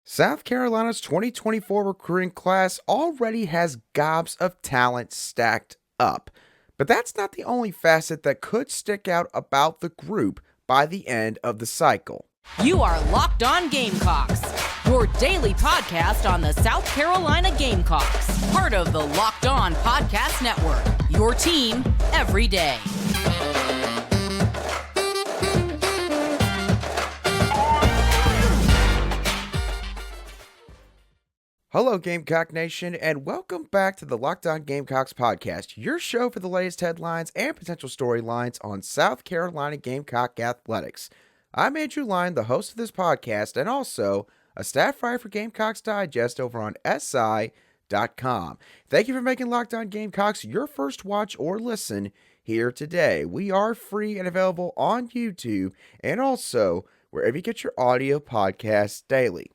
South Carolina's 2024 recruiting class already has gobs of talent stacked up. But that's not the only facet that could stick out about the group by the end of the cycle. You are Locked On Gamecocks, your daily podcast on the South Carolina Gamecocks, part of the Locked On Podcast Network, your team every day. Hello, Gamecock Nation, and welcome back to the Locked On Gamecocks podcast, your show for the latest headlines and potential storylines on South Carolina Gamecock athletics. I'm Andrew Lyon, the host of this podcast, and also a staff writer for Gamecocks Digest over on SI.com. Thank you for making Locked On Gamecocks your first watch or listen here today. We are free and available on YouTube and also wherever you get your audio podcasts daily.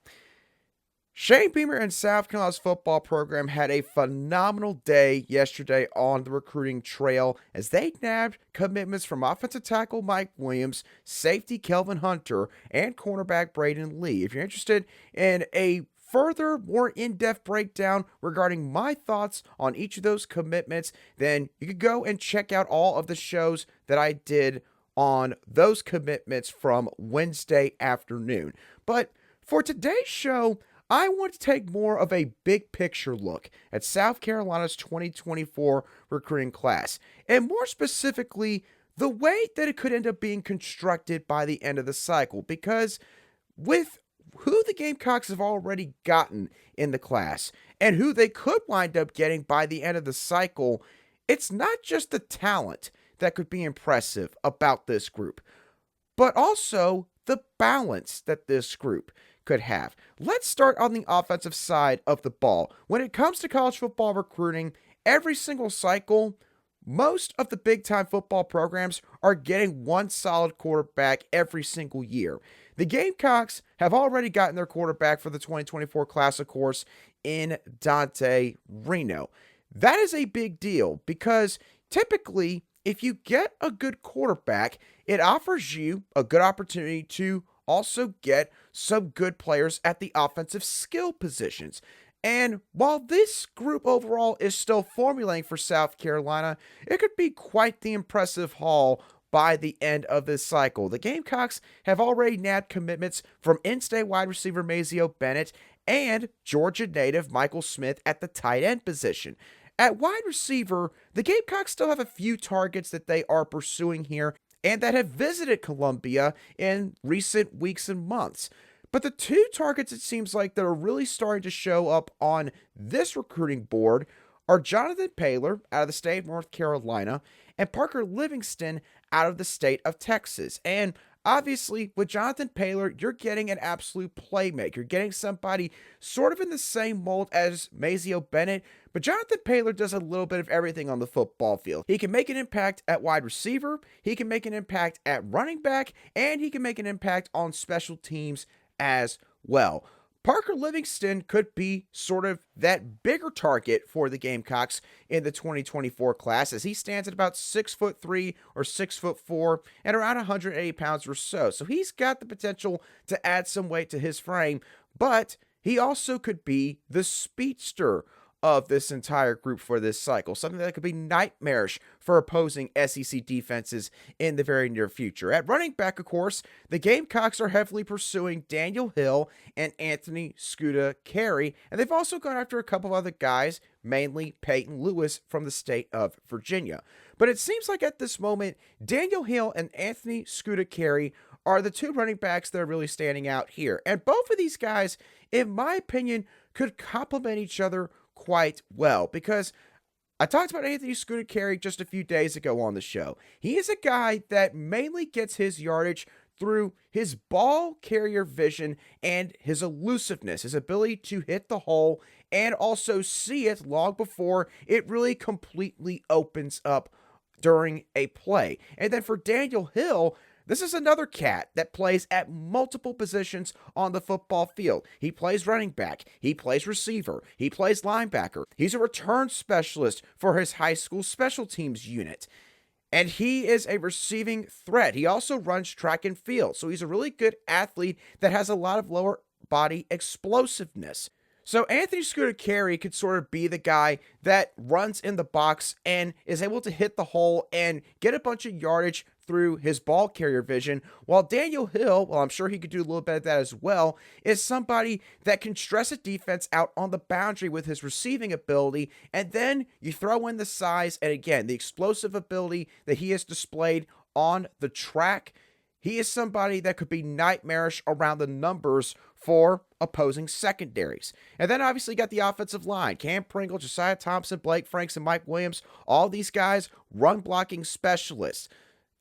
Shane Beamer and South Carolina's football program had a phenomenal day yesterday on the recruiting trail as they nabbed commitments from offensive tackle Mike Williams, safety Kelvin Hunter, and cornerback Braydon Lee. If you're interested in a further, more in-depth breakdown regarding my thoughts on each of those commitments, then you could go and check out all of the shows that I did on those commitments from Wednesday afternoon. But for today's show, I want to take more of a big picture look at South Carolina's 2024 recruiting class, and more specifically, the way that it could end up being constructed by the end of the cycle, because with who the Gamecocks have already gotten in the class and who they could wind up getting by the end of the cycle, it's not just the talent that could be impressive about this group, but also the balance that this group could have. Let's start on the offensive side of the ball. When it comes to college football recruiting, every single cycle, most of the big-time football programs are getting one solid quarterback every single year. The Gamecocks have already gotten their quarterback for the 2024 class, of course, in Dante Reno. That is a big deal because typically, if you get a good quarterback, it offers you a good opportunity to also get some good players at the offensive skill positions. And while this group overall is still formulating for South Carolina, it could be quite the impressive haul by the end of this cycle. The Gamecocks have already nabbed commitments from in-state wide receiver Mazeo Bennett and Georgia native Michael Smith at the tight end position. At wide receiver, the Gamecocks still have a few targets that they are pursuing here and that have visited Columbia in recent weeks and months. But the two targets it seems like that are really starting to show up on this recruiting board are Jonathan Paylor out of the state of North Carolina and Parker Livingston out of the state of Texas. And obviously, with Jonathan Paylor, you're getting an absolute playmaker. You're getting somebody sort of in the same mold as Mazeo Bennett, but Jonathan Paylor does a little bit of everything on the football field. He can make an impact at wide receiver, he can make an impact at running back, and he can make an impact on special teams as well. Parker Livingston could be sort of that bigger target for the Gamecocks in the 2024 class, as he stands at about 6'3" or 6'4" and around 180 pounds or so. So he's got the potential to add some weight to his frame, but he also could be the speedster of this entire group for this cycle, something that could be nightmarish for opposing SEC defenses in the very near future. At running back, of course, the Gamecocks are heavily pursuing Daniel Hill and Anthony Scuda Carey, and they've also gone after a couple of other guys, mainly Peyton Lewis from the state of Virginia. But it seems like at this moment, Daniel Hill and Anthony Scuda Carey are the two running backs that are really standing out here. And both of these guys, in my opinion, could complement each other quite well, because I talked about Anthony Scuda Carey just a few days ago on the show. He is a guy that mainly gets his yardage through his ball carrier vision and his elusiveness, his ability to hit the hole and also see it long before it really completely opens up during a play. And then for Daniel Hill, this is another cat that plays at multiple positions on the football field. He plays running back, he plays receiver, he plays linebacker. He's a return specialist for his high school special teams unit. And he is a receiving threat. He also runs track and field. So he's a really good athlete that has a lot of lower body explosiveness. So Anthony Scooter Carey could sort of be the guy that runs in the box and is able to hit the hole and get a bunch of yardage through his ball carrier vision, while Daniel Hill, well, I'm sure he could do a little bit of that as well, is somebody that can stress a defense out on the boundary with his receiving ability, and then you throw in the size and, again, the explosive ability that he has displayed on the track. He is somebody that could be nightmarish around the numbers for opposing secondaries. And then obviously you got the offensive line. Cam Pringle, Josiah Thompson, Blake Franks, and Mike Williams. All these guys, run blocking specialists.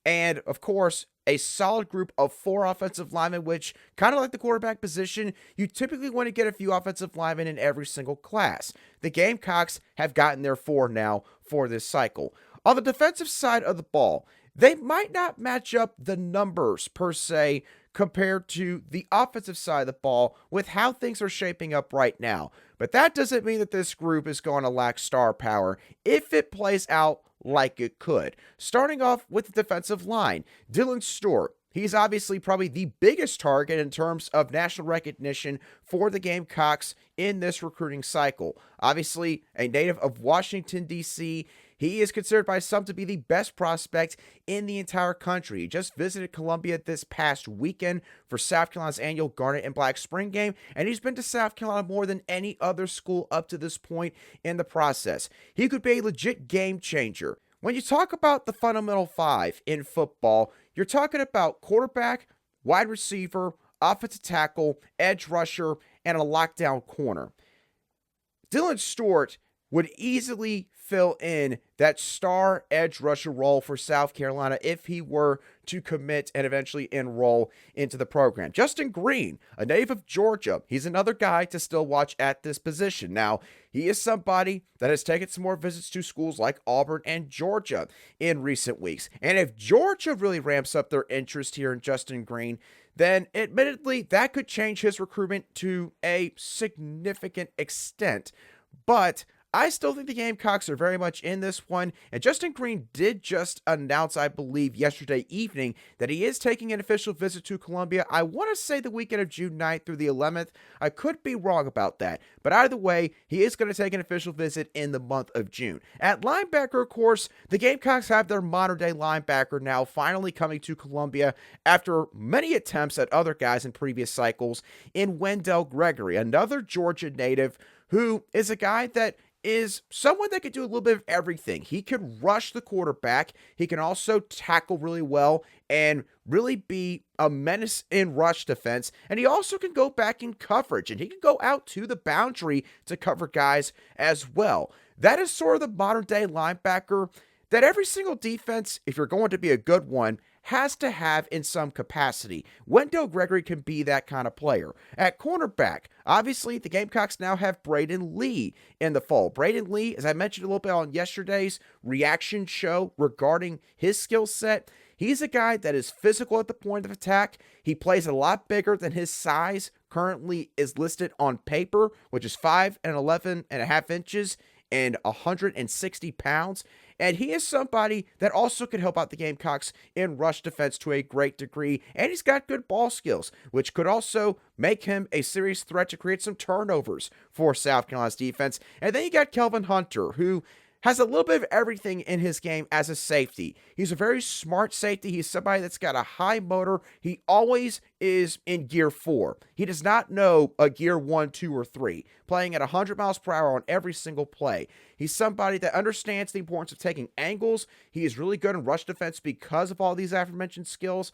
And, of course, a solid group of 4 offensive linemen, which, kind of like the quarterback position, you typically want to get a few offensive linemen in every single class. The Gamecocks have gotten their 4 now for this cycle. On the defensive side of the ball, they might not match up the numbers per se compared to the offensive side of the ball with how things are shaping up right now. But that doesn't mean that this group is going to lack star power if it plays out like it could. Starting off with the defensive line, Dylan Stewart. He's obviously probably the biggest target in terms of national recognition for the Gamecocks in this recruiting cycle. Obviously, a native of Washington, D.C., he is considered by some to be the best prospect in the entire country. He just visited Columbia this past weekend for South Carolina's annual Garnet and Black Spring Game, and he's been to South Carolina more than any other school up to this point in the process. He could be a legit game changer. When you talk about the fundamental 5 in football, you're talking about quarterback, wide receiver, offensive tackle, edge rusher, and a lockdown corner. Dylan Stewart would easily fill in that star edge rusher role for South Carolina if he were to commit and eventually enroll into the program. Justin Green, a native of Georgia, he's another guy to still watch at this position. Now, he is somebody that has taken some more visits to schools like Auburn and Georgia in recent weeks. And if Georgia really ramps up their interest here in Justin Green, then admittedly that could change his recruitment to a significant extent. But I still think the Gamecocks are very much in this one, and Justin Green did just announce, I believe, yesterday evening that he is taking an official visit to Columbia. I want to say the weekend of June 9th through the 11th. I could be wrong about that, but either way, he is going to take an official visit in the month of June. At linebacker, of course, the Gamecocks have their modern-day linebacker now finally coming to Columbia after many attempts at other guys in previous cycles in Wendell Gregory, another Georgia native who is a guy that is someone that could do a little bit of everything. He could rush the quarterback. He can also tackle really well and really be a menace in rush defense. And he also can go back in coverage, and he can go out to the boundary to cover guys as well. That is sort of the modern day linebacker that every single defense, if you're going to be a good one, has to have in some capacity. Wendell Gregory can be that kind of player. At cornerback, obviously the Gamecocks now have Braydon Lee in the fold. Braydon Lee, as I mentioned a little bit on yesterday's reaction show regarding his skill set, he's a guy that is physical at the point of attack. He plays a lot bigger than his size currently is listed on paper, which is 5'11.5" inches and 160 pounds. And he is somebody that also could help out the Gamecocks in rush defense to a great degree. And he's got good ball skills, which could also make him a serious threat to create some turnovers for South Carolina's defense. And then you got Kelvin Hunter, who has a little bit of everything in his game as a safety. He's a very smart safety. He's somebody that's got a high motor. He always is in gear 4. He does not know a gear 1, 2, or 3, playing at 100 miles per hour on every single play. He's somebody that understands the importance of taking angles. He is really good in rush defense because of all these aforementioned skills.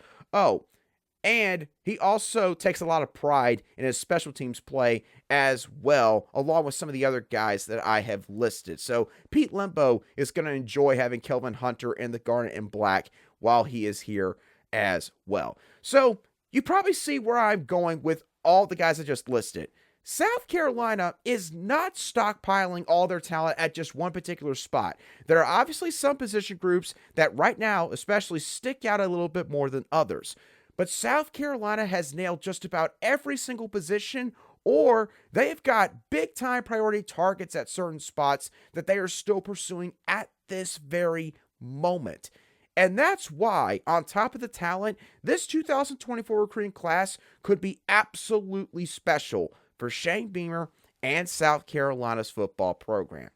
And he also takes a lot of pride in his special teams play as well, along with some of the other guys that I have listed. So Pete Lembo is going to enjoy having Kelvin Hunter in the Garnet and Black while he is here as well. So you probably see where I'm going with all the guys I just listed. South Carolina is not stockpiling all their talent at just one particular spot. There are obviously some position groups that right now especially stick out a little bit more than others. But South Carolina has nailed just about every single position, or they have got big-time priority targets at certain spots that they are still pursuing at this very moment. And that's why, on top of the talent, this 2024 recruiting class could be absolutely special for Shane Beamer and South Carolina's football program.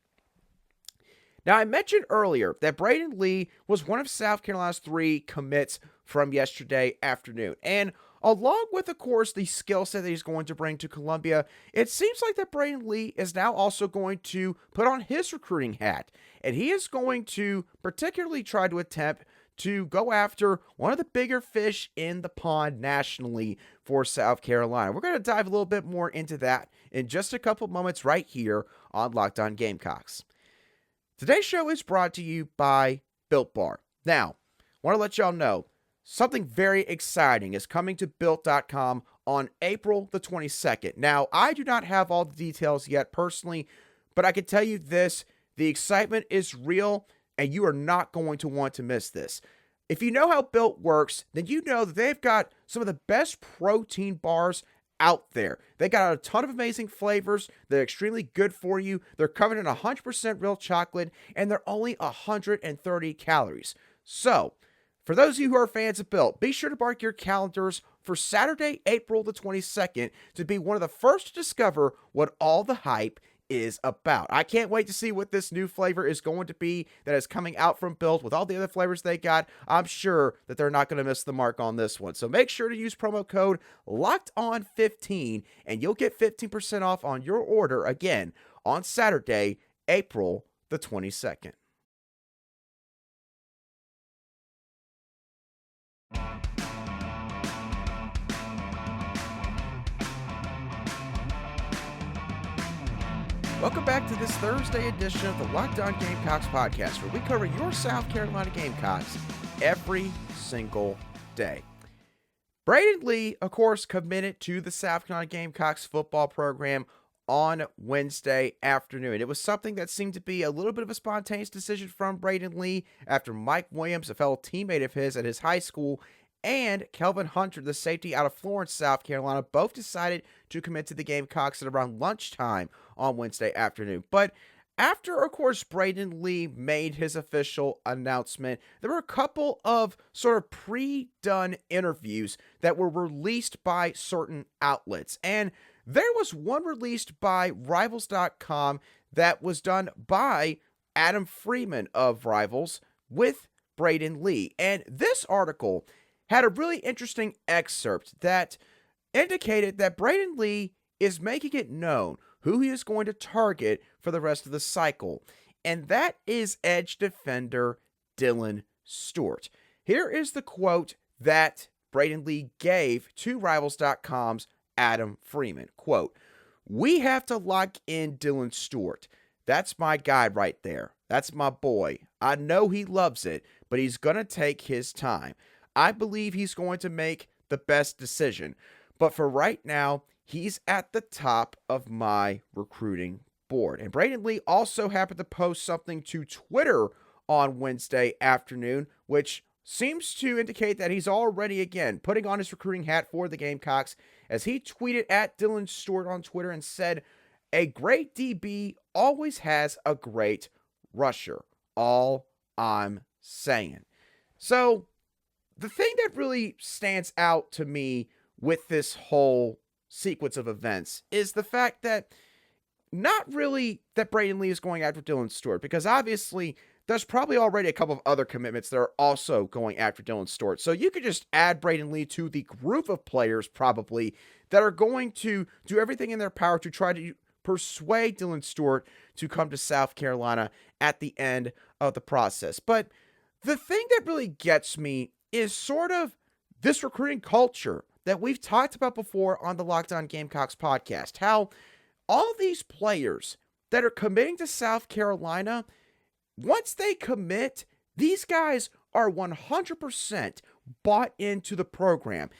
Now, I mentioned earlier that Braydon Lee was one of South Carolina's 3 commits from yesterday afternoon. And along with, of course, the skill set that he's going to bring to Columbia, it seems like that Braydon Lee is now also going to put on his recruiting hat. And he is going to particularly try to attempt to go after one of the bigger fish in the pond nationally for South Carolina. We're going to dive a little bit more into that in just a couple moments right here on Locked On Gamecocks. Today's show is brought to you by Built Bar. Now, I want to let y'all know something very exciting is coming to Built.com on April the 22nd. Now, I do not have all the details yet personally, but I can tell you this, the excitement is real and you are not going to want to miss this. If you know how Built works, then you know that they've got some of the best protein bars out there. They got a ton of amazing flavors. They're extremely good for you. They're covered in 100% real chocolate, and they're only 130 calories. So, for those of you who are fans of Built, be sure to mark your calendars for Saturday, April the 22nd to be one of the first to discover what all the hype is about. I can't wait to see what this new flavor is going to be that is coming out from Built with all the other flavors they got. I'm sure that they're not going to miss the mark on this one. So make sure to use promo code LOCKEDON15 and you'll get 15% off on your order again on Saturday, April the 22nd. Welcome back to this Thursday edition of the Locked On Gamecocks podcast, where we cover your South Carolina Gamecocks every single day. Braydon Lee, of course, committed to the South Carolina Gamecocks football program on Wednesday afternoon. It was something that seemed to be a little bit of a spontaneous decision from Braydon Lee after Mike Williams, a fellow teammate of his at his high school, and Kelvin Hunter, the safety out of Florence, South Carolina, both decided to commit to the Gamecocks at around lunchtime on Wednesday afternoon. But after, of course, Braydon Lee made his official announcement, there were a couple of sort of pre-done interviews that were released by certain outlets. And there was one released by Rivals.com that was done by Adam Freeman of Rivals with Braydon Lee. And this article had a really interesting excerpt that indicated that Braydon Lee is making it known who he is going to target for the rest of the cycle, and that is edge defender Dylan Stewart. Here is the quote that Braydon Lee gave to Rivals.com's Adam Freeman. Quote, "We have to lock in Dylan Stewart. That's my guy right there. That's my boy. I know he loves it, but he's going to take his time. I believe he's going to make the best decision. But for right now, he's at the top of my recruiting board." And Braydon Lee also happened to post something to Twitter on Wednesday afternoon, which seems to indicate that he's already, again, putting on his recruiting hat for the Gamecocks, as he tweeted at Dylan Stewart on Twitter and said, "A great DB always has a great rusher. All I'm saying." So, the thing that really stands out to me with this whole sequence of events is the fact that not really that Braydon Lee is going after Dylan Stewart, because obviously there's probably already a couple of other commitments that are also going after Dylan Stewart. So you could just add Braydon Lee to the group of players probably that are going to do everything in their power to try to persuade Dylan Stewart to come to South Carolina at the end of the process. But the thing that really gets me is sort of this recruiting culture that we've talked about before on the Locked On Gamecocks podcast. How all these players that are committing to South Carolina, once they commit, these guys are 100% bought into the program.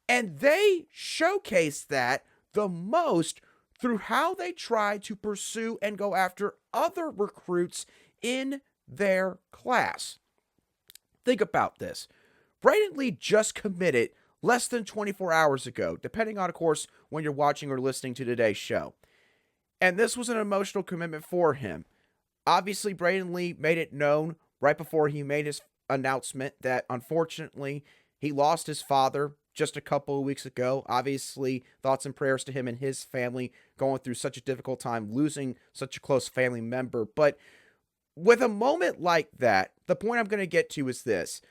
And they showcase that the most through how they try to pursue and go after other recruits in their class. Think about this. Braydon Lee just committed less than 24 hours ago, depending on, of course, when you're watching or listening to today's show. And this was an emotional commitment for him. Obviously, Braydon Lee made it known right before he made his announcement that unfortunately he lost his father just a couple of weeks ago. Obviously, thoughts and prayers to him and his family going through such a difficult time, losing such a close family member. But with a moment like that, the point I'm going to get to is this.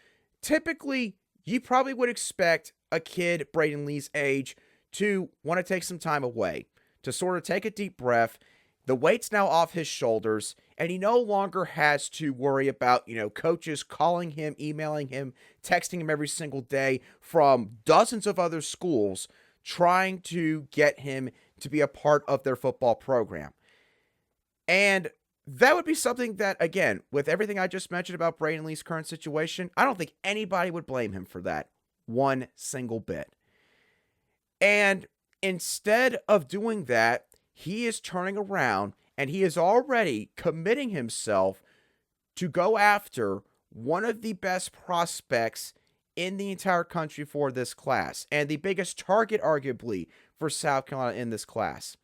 Typically, you probably would expect a kid Braydon Lee's age to want to take some time away, to sort of take a deep breath. The weight's now off his shoulders, and he no longer has to worry about, coaches calling him, emailing him, texting him every single day from dozens of other schools trying to get him to be a part of their football program. And that would be something that, again, with everything I just mentioned about Braydon Lee's current situation, I don't think anybody would blame him for that one single bit. And instead of doing that, he is turning around and he is already committing himself to go after one of the best prospects in the entire country for this class and the biggest target, arguably, for South Carolina in this class.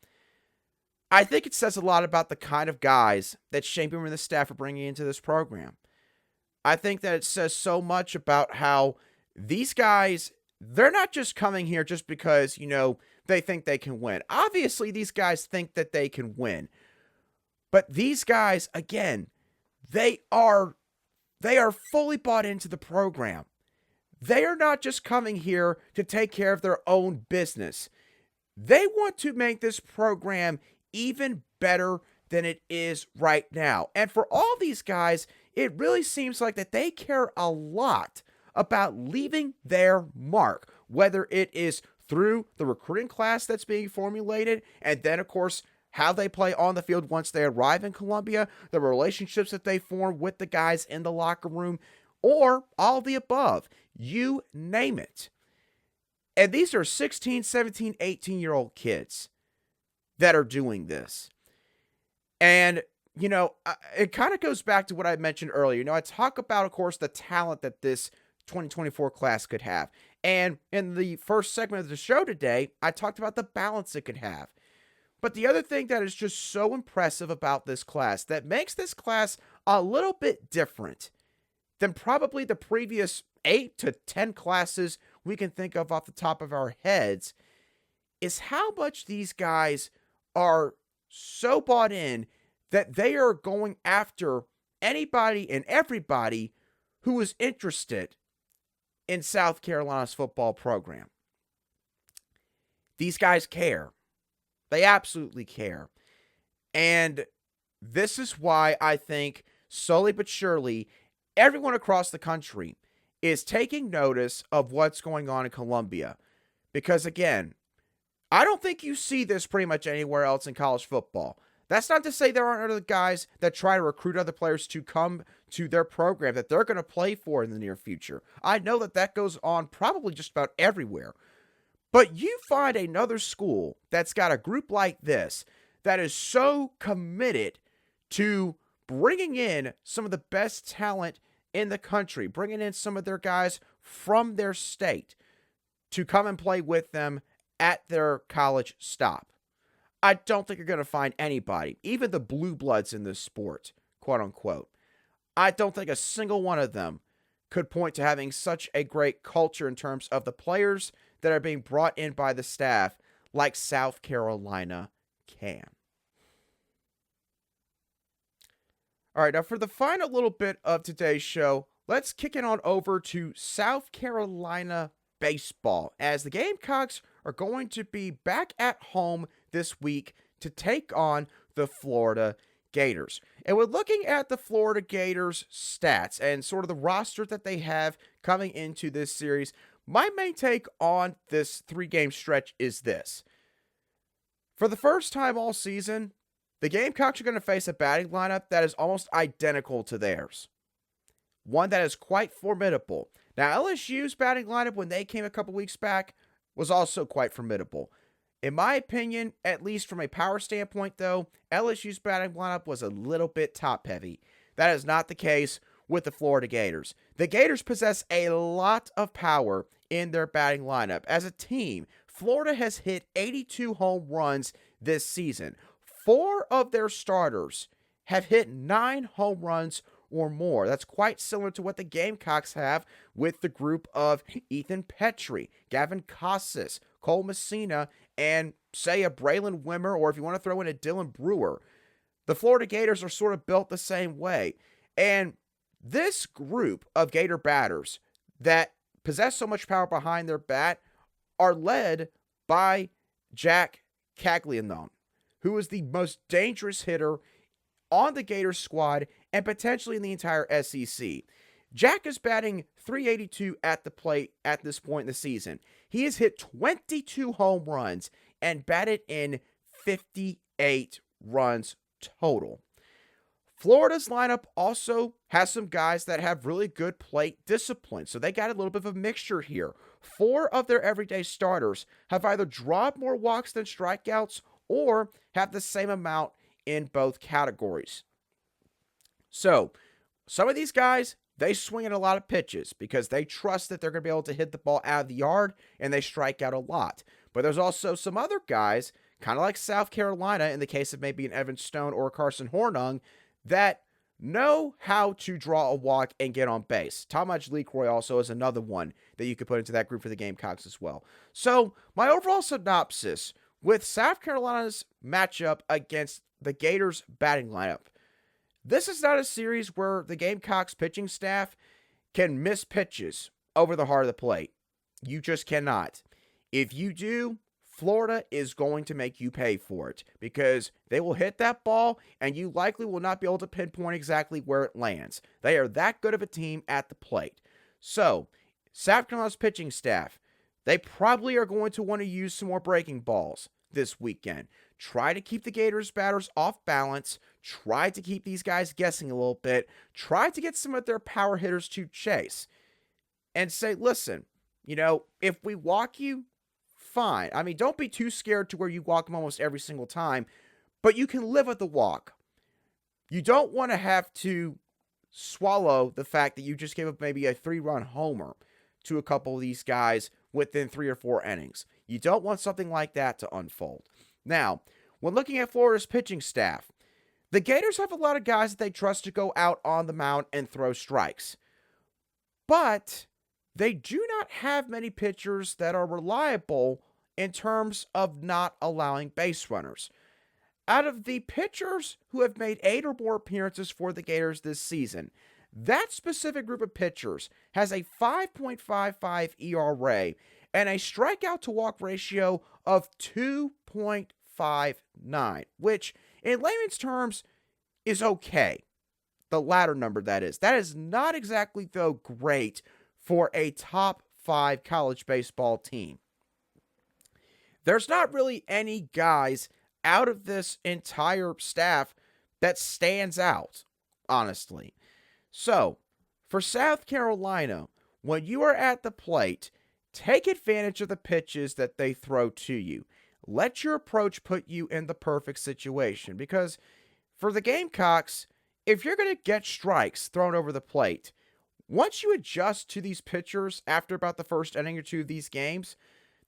I think it says a lot about the kind of guys that Shane Beamer and the staff are bringing into this program. I think that it says so much about how these guys, they're not just coming here just because, they think they can win. Obviously, these guys think that they can win. But these guys, again, they are fully bought into the program. They are not just coming here to take care of their own business. They want to make this program even better than it is right now. And for all these guys, it really seems like that they care a lot about leaving their mark, whether it is through the recruiting class that's being formulated, and then, of course, how they play on the field once they arrive in Columbia, the relationships that they form with the guys in the locker room, or all the above. You name it. And these are 16, 17, 18-year-old kids that are doing this. And, it kind of goes back to what I mentioned earlier. I talk about, of course, the talent that this 2024 class could have. And in the first segment of the show today, I talked about the balance it could have. But the other thing that is just so impressive about this class, that makes this class a little bit different than probably the previous 8 to 10 classes we can think of off the top of our heads, is how much these guys are so bought in that they are going after anybody and everybody who is interested in South Carolina's football program. These guys care. They absolutely care. And this is why I think, slowly but surely, everyone across the country is taking notice of what's going on in Columbia. Because, again, I don't think you see this pretty much anywhere else in college football. That's not to say there aren't other guys that try to recruit other players to come to their program that they're going to play for in the near future. I know that goes on probably just about everywhere. But you find another school that's got a group like this that is so committed to bringing in some of the best talent in the country, bringing in some of their guys from their state to come and play with them at their college stop. I don't think you're going to find anybody, even the blue bloods in this sport, quote unquote. I don't think a single one of them could point to having such a great culture in terms of the players that are being brought in by the staff like South Carolina can. All right, now for the final little bit of today's show, let's kick it on over to South Carolina baseball, as the Gamecocks are going to be back at home this week to take on the Florida Gators. And we're looking at the Florida Gators stats and sort of the roster that they have coming into this series. My main take on this 3-game stretch is this. For the first time all season, the Gamecocks are going to face a batting lineup that is almost identical to theirs. One that is quite formidable. Now, LSU's batting lineup when they came a couple weeks back was also quite formidable. In my opinion, at least from a power standpoint though, LSU's batting lineup was a little bit top-heavy. That is not the case with the Florida Gators. The Gators possess a lot of power in their batting lineup. As a team, Florida has hit 82 home runs this season. 4 of their starters have hit 9 home runs or more. That's quite similar to what the Gamecocks have with the group of Ethan Petrie, Gavin Casas, Cole Messina, and say a Braylon Wimmer, or if you want to throw in a Dylan Brewer. The Florida Gators are sort of built the same way. And this group of Gator batters that possess so much power behind their bat are led by Jack Caglianone, who is the most dangerous hitter on the Gators squad and potentially in the entire SEC. Jack is batting .382 at the plate at this point in the season. He has hit 22 home runs and batted in 58 runs total. Florida's lineup also has some guys that have really good plate discipline, so they got a little bit of a mixture here. 4 of their everyday starters have either dropped more walks than strikeouts or have the same amount in both categories. So, some of these guys, they swing at a lot of pitches because they trust that they're going to be able to hit the ball out of the yard, and they strike out a lot. But there's also some other guys, kind of like South Carolina in the case of maybe an Evan Stone or a Carson Hornung, that know how to draw a walk and get on base. Talmadge LeCroy also is another one that you could put into that group for the Gamecocks as well. So, my overall synopsis with South Carolina's matchup against the Gators batting lineup. This is not a series where the Gamecocks pitching staff can miss pitches over the heart of the plate. You just cannot. If you do, Florida is going to make you pay for it because they will hit that ball and you likely will not be able to pinpoint exactly where it lands. They are that good of a team at the plate. So, South Carolina's pitching staff, they probably are going to want to use some more breaking balls this weekend. Try to keep the Gators batters off balance. Try to keep these guys guessing a little bit. Try to get some of their power hitters to chase and say, listen, if we walk you, fine. I mean, don't be too scared to where you walk them almost every single time, but you can live with the walk. You don't want to have to swallow the fact that you just gave up maybe a 3-run homer to a couple of these guys within 3 or 4 innings. You don't want something like that to unfold. Now, when looking at Florida's pitching staff, the Gators have a lot of guys that they trust to go out on the mound and throw strikes. But they do not have many pitchers that are reliable in terms of not allowing base runners. Out of the pitchers who have made 8 or more appearances for the Gators this season, that specific group of pitchers has a 5.55 ERA and a strikeout to walk ratio of 2.59, which in layman's terms is okay. The latter number, that is. That is not exactly, though, great for a top 5 college baseball team. There's not really any guys out of this entire staff that stands out, honestly. So, for South Carolina, when you are at the plate, take advantage of the pitches that they throw to you. Let your approach put you in the perfect situation. Because for the Gamecocks, if you're going to get strikes thrown over the plate, once you adjust to these pitchers after about the first inning or 2 of these games,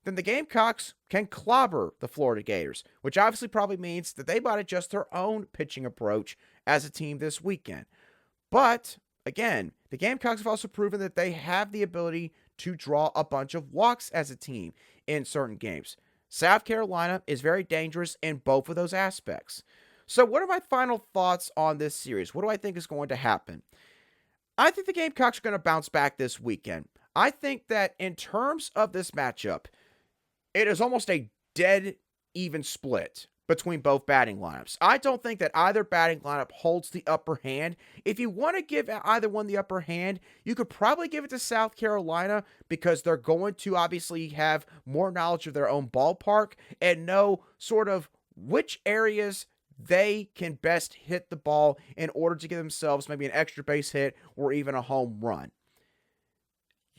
then the Gamecocks can clobber the Florida Gators, which obviously probably means that they might adjust their own pitching approach as a team this weekend. But, again, the Gamecocks have also proven that they have the ability to draw a bunch of walks as a team in certain games. South Carolina is very dangerous in both of those aspects. So what are my final thoughts on this series? What do I think is going to happen? I think the Gamecocks are going to bounce back this weekend. I think that in terms of this matchup, it is almost a dead even split between both batting lineups. I don't think that either batting lineup holds the upper hand. If you want to give either one the upper hand, you could probably give it to South Carolina because they're going to obviously have more knowledge of their own ballpark and know sort of which areas they can best hit the ball in order to give themselves maybe an extra base hit or even a home run.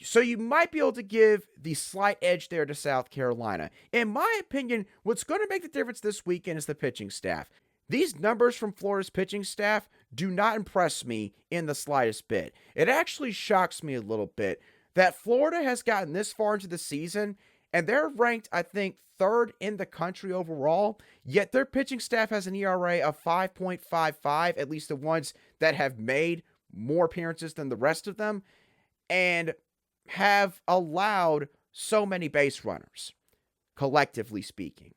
So you might be able to give the slight edge there to South Carolina. In my opinion, what's going to make the difference this weekend is the pitching staff. These numbers from Florida's pitching staff do not impress me in the slightest bit. It actually shocks me a little bit that Florida has gotten this far into the season and they're ranked, I think, 3rd in the country overall, yet their pitching staff has an ERA of 5.55, at least the ones that have made more appearances than the rest of them and have allowed so many base runners, collectively speaking.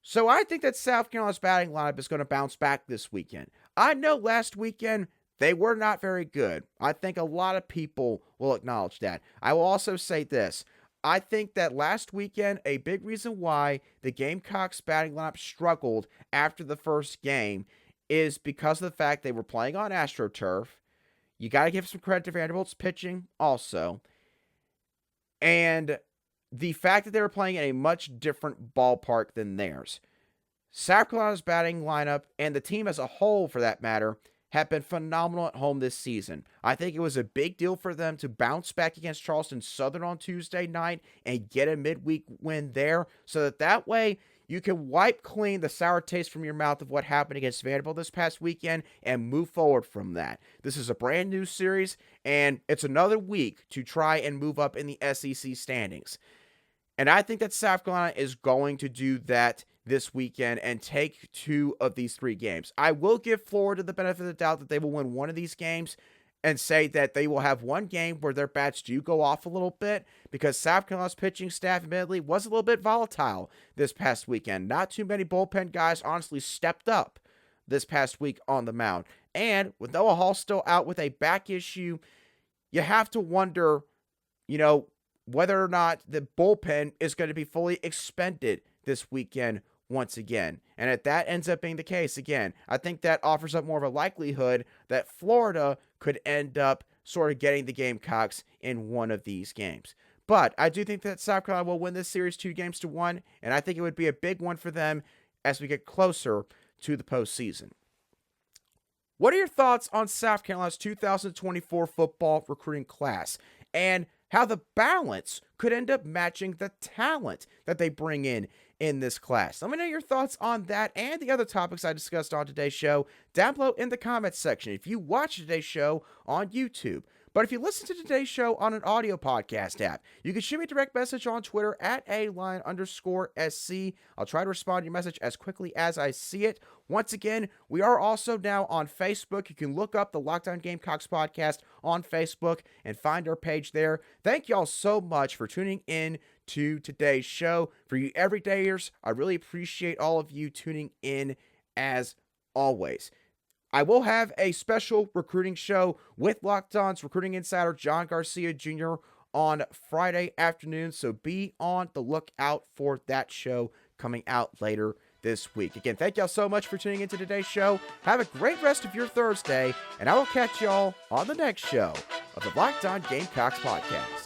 So I think that South Carolina's batting lineup is going to bounce back this weekend. I know last weekend they were not very good. I think a lot of people will acknowledge that. I will also say this. I think that last weekend, a big reason why the Gamecocks batting lineup struggled after the first game is because of the fact they were playing on AstroTurf. You got to give some credit to Vanderbilt's pitching also. And the fact that they were playing in a much different ballpark than theirs. South Carolina's batting lineup, and the team as a whole for that matter, have been phenomenal at home this season. I think it was a big deal for them to bounce back against Charleston Southern on Tuesday night and get a midweek win there so that way you can wipe clean the sour taste from your mouth of what happened against Vanderbilt this past weekend and move forward from that. This is a brand new series, and it's another week to try and move up in the SEC standings. And I think that South Carolina is going to do that this weekend and take 2 of these 3 games. I will give Florida the benefit of the doubt that they will win one of these games and say that they will have one game where their bats do go off a little bit because South Carolina's pitching staff, admittedly, was a little bit volatile this past weekend. Not too many bullpen guys honestly stepped up this past week on the mound. And with Noah Hall still out with a back issue, you have to wonder, whether or not the bullpen is going to be fully expended this weekend once again. And if that ends up being the case, again, I think that offers up more of a likelihood that Florida could end up sort of getting the Gamecocks in one of these games. But I do think that South Carolina will win this series 2-1, and I think it would be a big one for them as we get closer to the postseason. What are your thoughts on South Carolina's 2024 football recruiting class and how the balance could end up matching the talent that they bring in this class? Let me know your thoughts on that and the other topics I discussed on today's show down below in the comments section if you watch today's show on YouTube. But if you listen to today's show on an audio podcast app, you can shoot me a direct message on Twitter at @ALion_SC. I'll try to respond to your message as quickly as I see it. Once again, we are also now on Facebook. You can look up the Locked On Gamecocks podcast on Facebook and find our page there. Thank y'all so much for tuning in to today's show. For you everydayers, I really appreciate all of you tuning in as always. I will have a special recruiting show with Locked On's recruiting insider John Garcia Jr. on Friday afternoon, so be on the lookout for that show coming out later this week. Again, thank y'all so much for tuning into today's show. Have a great rest of your Thursday, and I will catch y'all on the next show of the Locked On Gamecocks podcast.